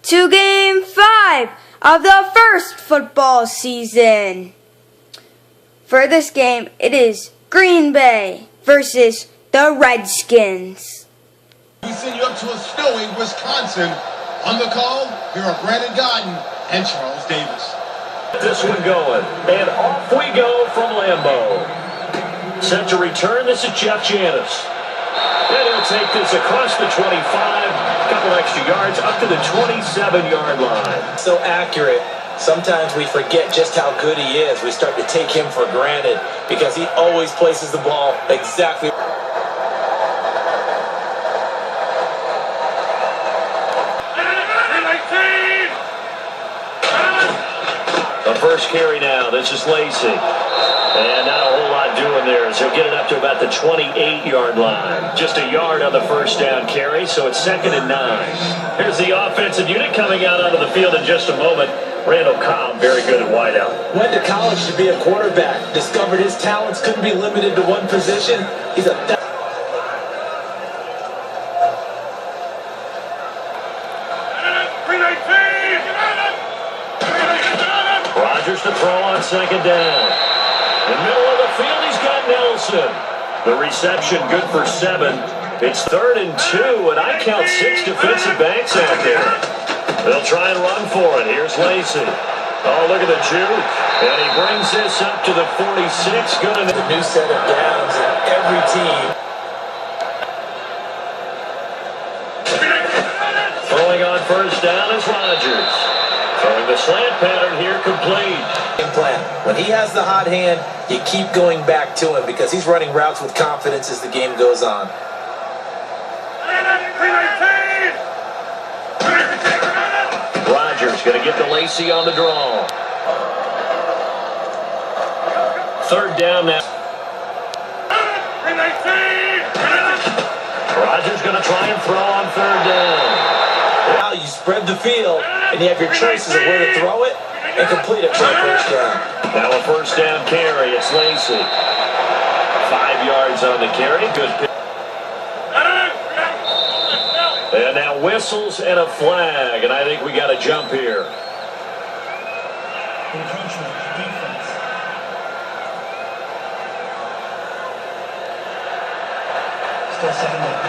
to Game 5 of the first football season. For this game, it is Green Bay versus the Redskins. We send you up to a snowy Wisconsin. On the call, here are Brandon Gaudin and Charles Davis. This one going, and off we go from Lambeau. Set to return, this is Jeff Janis. And he'll take this across the 25, a couple extra yards, up to the 27-yard line. So accurate. Sometimes we forget just how good he is. We start to take him for granted because he always places the ball exactly. The first carry now, this is Lacy. And not a whole lot doing there, so he'll get it up to about the 28-yard line. Just a yard on the first down carry, so it's 2nd and 9. Here's the offensive unit coming out onto the field in just a moment. Randall Cobb, very good at wideout. Went to college to be a quarterback. Discovered his talents couldn't be limited to one position. He's a... Rodgers to throw on 2nd down. In the middle of the field, he's got Nelson. The reception good for 7. It's 3rd and 2, and I count 6 defensive backs out there. They'll try and run for it. Here's Lacy. Oh, look at the juke. And he brings this up to the 46. Good enough. The new set of downs in every team. Throwing on first down is Rodgers. Throwing the slant pattern here complete. Plan. When he has the hot hand, you keep going back to him because he's running routes with confidence as the game goes on. Rodgers going to get to Lacy on the draw. 3rd down now. Rodgers going to try and throw on 3rd down. Now you spread the field and you have your choices of where to throw it and complete it for a first down. Now a first down carry. It's Lacy. 5 yards on the carry. Good pick. And now whistles and a flag. And I think we got a jump here. Encroachment, defense. Still 2nd down.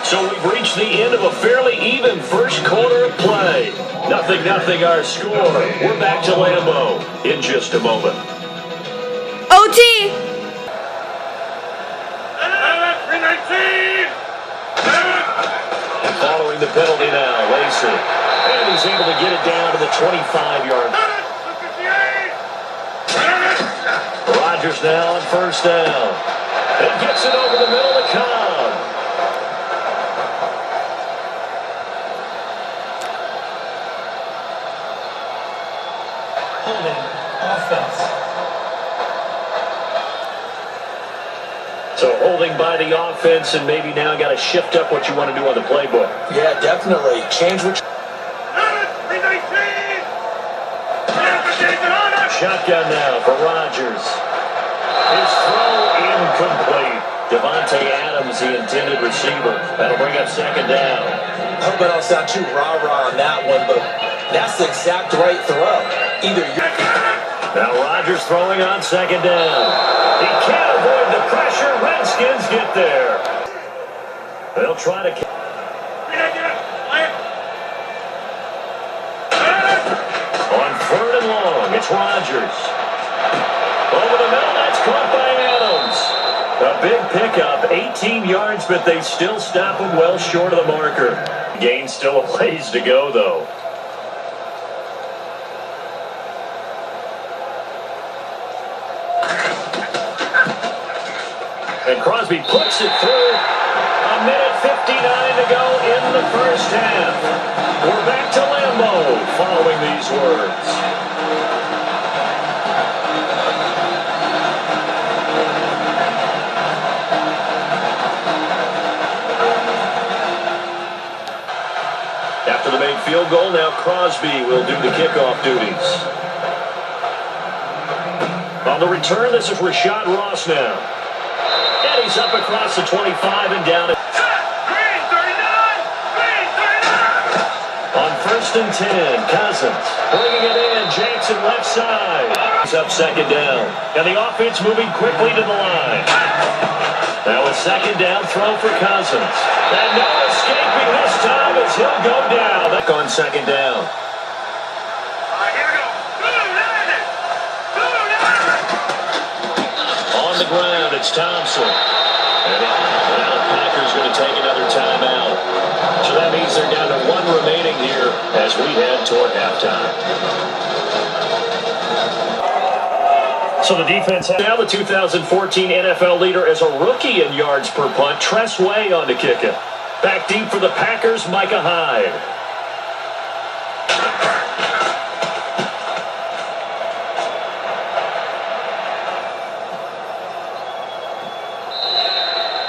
So we've reached the end of a fairly even first quarter of play. 0-0 our score. We're back to Lambeau in just a moment. OT! Following the penalty now, Lacy. And he's able to get it down to the 25-yard. Rodgers now on first down. And gets it over the middle to Cobb. Offense. So holding by the offense, and maybe now got to shift up what you want to do on the playbook. Yeah, definitely. Change what Shotgun now for Rodgers. His throw incomplete. Devontae Adams, the intended receiver. That'll bring up 2nd down. I hope I don't sound too rah-rah on that one, but that's the exact right throw. Either you're... Now Rodgers throwing on 2nd down. He can't avoid the pressure. Redskins get there. They'll try to... On 3rd and long, it's Rodgers. Over the middle, that's caught by Adams. A big pickup, 18 yards, but they still stop him well short of the marker. Gain still a ways to go, though. And Crosby puts it through. 1:59 to go in the first half. We're back to Lambeau following these words. After the made field goal, now Crosby will do the kickoff duties. On the return, this is Rashad Ross now. And he's up across the 25 and down. On 1st and 10, Cousins bringing it in. Jackson left side. He's up 2nd down. And the offense moving quickly to the line. Now a 2nd down throw for Cousins. And no escaping this time as he'll go down. Back on 2nd down. On the ground, it's Thompson. And now the Packers going to take another timeout. So that means they're down to 1 remaining here as we head toward halftime. So the defense now the 2014 NFL leader as a rookie in yards per punt. Tress Way on to kick it. Back deep for the Packers, Micah Hyde.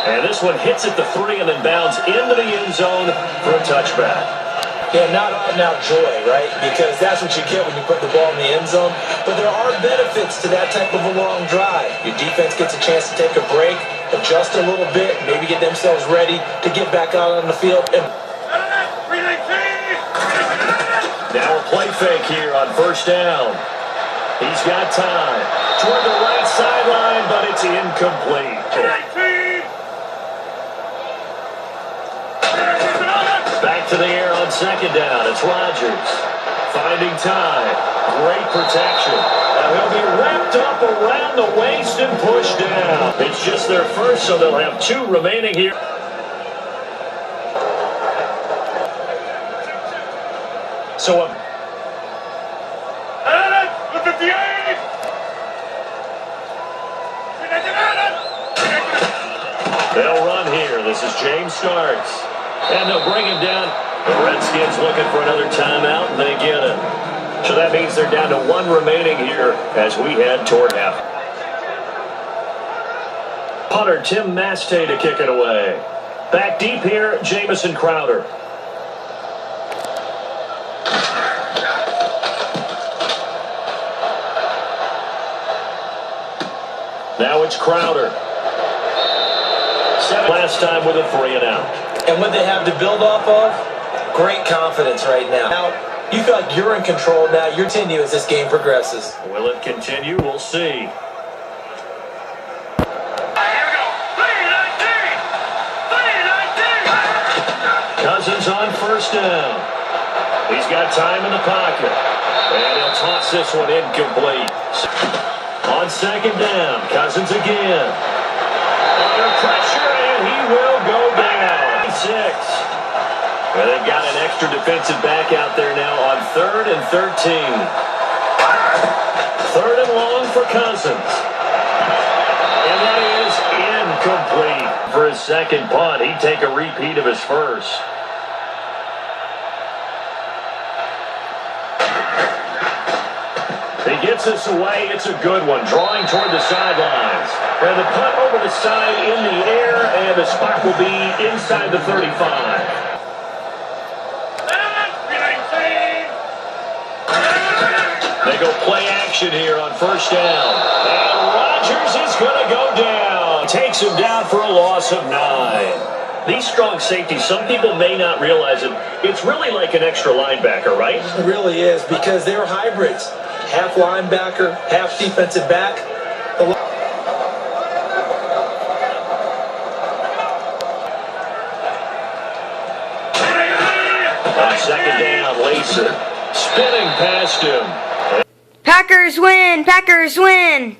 And this one hits at the 3 and then bounds into the end zone for a touchback. Yeah, not out-and-out joy, right? Because that's what you get when you put the ball in the end zone. But there are benefits to that type of a long drive. Your defense gets a chance to take a break, adjust a little bit, maybe get themselves ready to get back out on the field. Now a play fake here on 1st down. He's got time. Toward the right sideline, but it's incomplete. Back to the air on 2nd down. It's Rodgers. Finding time. Great protection. Now he'll be wrapped up around the waist and pushed down. It's just their first, so they'll have 2 remaining here. So they'll run here. This is James Starks. And they'll bring him down. The Redskins looking for another timeout, and they get it. So that means they're down to 1 remaining here as we head toward half. Punter Tim Mastey to kick it away. Back deep here, Jamison Crowder. Now it's Crowder. Last time with a 3 and out. And what they have to build off of, great confidence right now. Now, you feel like you're in control now. You're continue as this game progresses. Will it continue? We'll see. Cousins on 1st down. He's got time in the pocket. And he'll toss this one incomplete. On 2nd down, Cousins again. Under pressure, and he will go down. 6. Well, they've got an extra defensive back out there now on 3rd and 13. 3rd and long for Cousins. And that is incomplete. For his 2nd punt, he'd take a repeat of his first. He gets this away. It's a good one. Drawing toward the sidelines. And the punt over the side in the air, and the spot will be inside the 35. They go play action here on 1st down. And Rodgers is going to go down. Takes him down for a loss of 9. These strong safeties, some people may not realize it. It's really like an extra linebacker, right? It really is, because they're hybrids. Half linebacker, half defensive back. On 2nd down, Lacer spinning past him. Packers win! Packers win!